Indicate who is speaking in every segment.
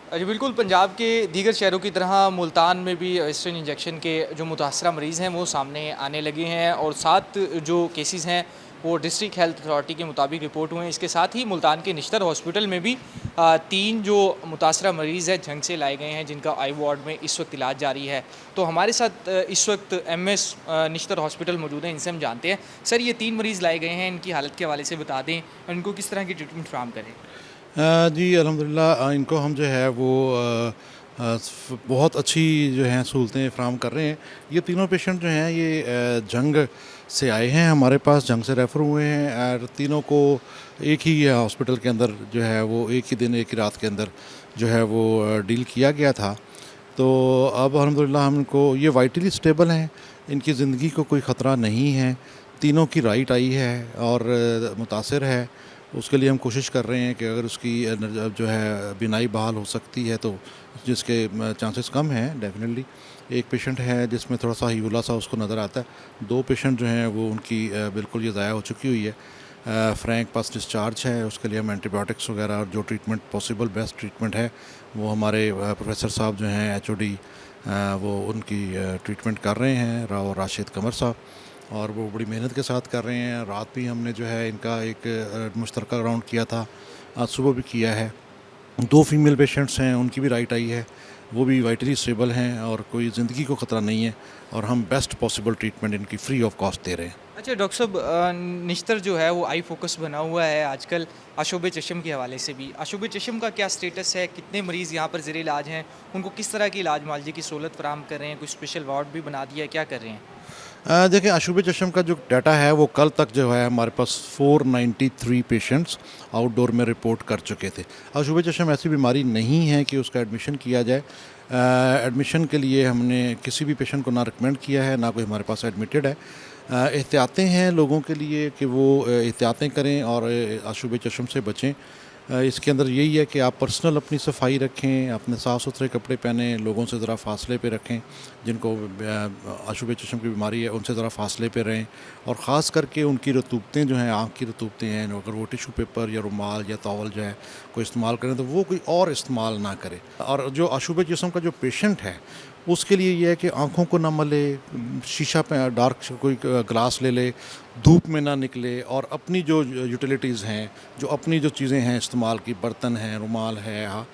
Speaker 1: जी बिल्कुल, पंजाब के दीगर शहरों की तरह मुल्तान में भी वेस्टर्न इंजेक्शन के जो मुतासरा मरीज़ हैं वो सामने आने लगे हैं और 7 जो केसेस हैं वो डिस्ट्रिक्ट हेल्थ अथॉरिटी के मुताबिक रिपोर्ट हुए हैं। इसके साथ ही मुल्तान के निश्तर हॉस्पिटल में भी 3 जो मुतासरा मरीज़ हैं झंग से लाए गए हैं, जिनका आई वार्ड में इस वक्त इलाज जारी है। तो हमारे साथ इस वक्त एमएस निश्तर हॉस्पिटल मौजूद हैं, इनसे हम जानते हैं। सर, ये 3 मरीज़ लाए गए हैं, इनकी हालत के हवाले से बता दें, इनको किस तरह की ट्रीटमेंट फ़राहम करें?
Speaker 2: जी अल्हम्दुलिल्लाह, इनको हम जो है वो बहुत अच्छी जो हैं सहूलतें फ़राहम कर रहे हैं। ये तीनों पेशेंट जो हैं ये जंग से आए हैं हमारे पास, जंग से रेफ़र हुए हैं और तीनों को एक ही हॉस्पिटल के अंदर जो है वो एक ही दिन एक ही रात के अंदर जो है वो डील किया गया था। तो अब अल्हम्दुलिल्लाह हम इनको, ये वाइटली स्टेबल हैं, इनकी ज़िंदगी को कोई ख़तरा नहीं है। तीनों की राइट आई है और मुतासिर है। उसके लिए हम कोशिश कर रहे हैं कि अगर उसकी जो है बीनाई बहाल हो सकती है तो जिसके चांसेस कम हैं डेफिनेटली। एक पेशेंट है जिसमें थोड़ा सा यूला सा उसको नज़र आता है। 2 पेशेंट जो हैं वो उनकी बिल्कुल ये ज़ाया हो चुकी हुई है। फ्रैंक पास डिस्चार्ज है, उसके लिए हम एंटीबायोटिक्स वगैरह और जो ट्रीटमेंट पॉसिबल बेस्ट ट्रीटमेंट है वो हमारे प्रोफेसर साहब जो हैं एचओडी, वो उनकी ट्रीटमेंट कर रहे हैं, राशिद कमर साहब, और वो बड़ी मेहनत के साथ कर रहे हैं। रात भी हमने जो है इनका एक मुश्तरका राउंड किया था, आज सुबह भी किया है। 2 फीमेल पेशेंट्स हैं, उनकी भी राइट आई है, वो भी वाइटली स्टेबल हैं और कोई ज़िंदगी को ख़तरा नहीं है और हम बेस्ट पॉसिबल ट्रीटमेंट इनकी फ्री ऑफ कॉस्ट दे रहे हैं।
Speaker 1: अच्छा डॉक्टर साहब, निश्तर जो है वो आई फोकस बना हुआ है आजकल आशुब चशम के हवाले से भी। आशुब चशम का क्या स्टेटस है? कितने मरीज़ यहाँ पर ज़ेर इलाज हैं? उनको किस तरह की इलाज मुआलजे की सहूलत फराहम कर रहे हैं? कोई स्पेशल वार्ड भी बना दिया है, क्या कर रहे हैं?
Speaker 2: देखिए, अशूब चशम का जो डाटा है वो कल तक जो है हमारे पास 493 पेशेंट्स आउटडोर में रिपोर्ट कर चुके थे। अशूब चशम ऐसी बीमारी नहीं है कि उसका एडमिशन किया जाए। एडमिशन के लिए हमने किसी भी पेशेंट को ना रिकमेंड किया है, ना कोई हमारे पास एडमिटेड है। एहतियातें हैं लोगों के लिए कि वो एहतियातें करें और अशूब चशम से बचें। इसके अंदर यही है कि आप पर्सनल अपनी सफाई रखें, अपने साफ़ सुथरे कपड़े पहने, लोगों से ज़रा फासले पे रखें, जिनको आशुब चशम की बीमारी है उनसे ज़रा फासले पे रहें, और ख़ास करके उनकी रतूबतें जो हैं, आँख की रतूबतें हैं, अगर वो टिशू पेपर या रुमाल या टॉवल जो है कोई इस्तेमाल करें तो वो कोई और इस्तेमाल ना करे। और जो आशुब जिस्म का जो पेशेंट है उसके लिए ये है कि आँखों को ना मले, शीशा पे डार्क कोई ग्लास ले ले, धूप में ना निकले, और अपनी जो यूटिलिटीज़ हैं, जो अपनी जो चीज़ें हैं इस्तेमाल की, बर्तन हैं, रुमाल है, हाँ,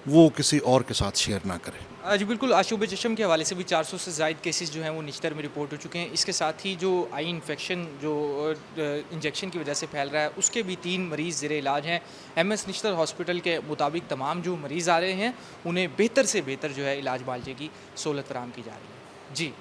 Speaker 2: वो किसी और के साथ शेयर ना करें।
Speaker 1: जी बिल्कुल, आशुब चशम के हवाले से भी 400 से ज़ायद केसेस जो हैं वो निश्तर में रिपोर्ट हो चुके हैं। इसके साथ ही जो आई इन्फेक्शन जो इंजेक्शन की वजह से फैल रहा है, उसके भी 3 मरीज़ ज़ेरे इलाज हैं। एमएस निश्तर हॉस्पिटल के मुताबिक तमाम जो मरीज़ आ रहे हैं उन्हें बेहतर से बेहतर जो है इलाज मुआलजे की सहूलत फराहम की जा रही है। जी।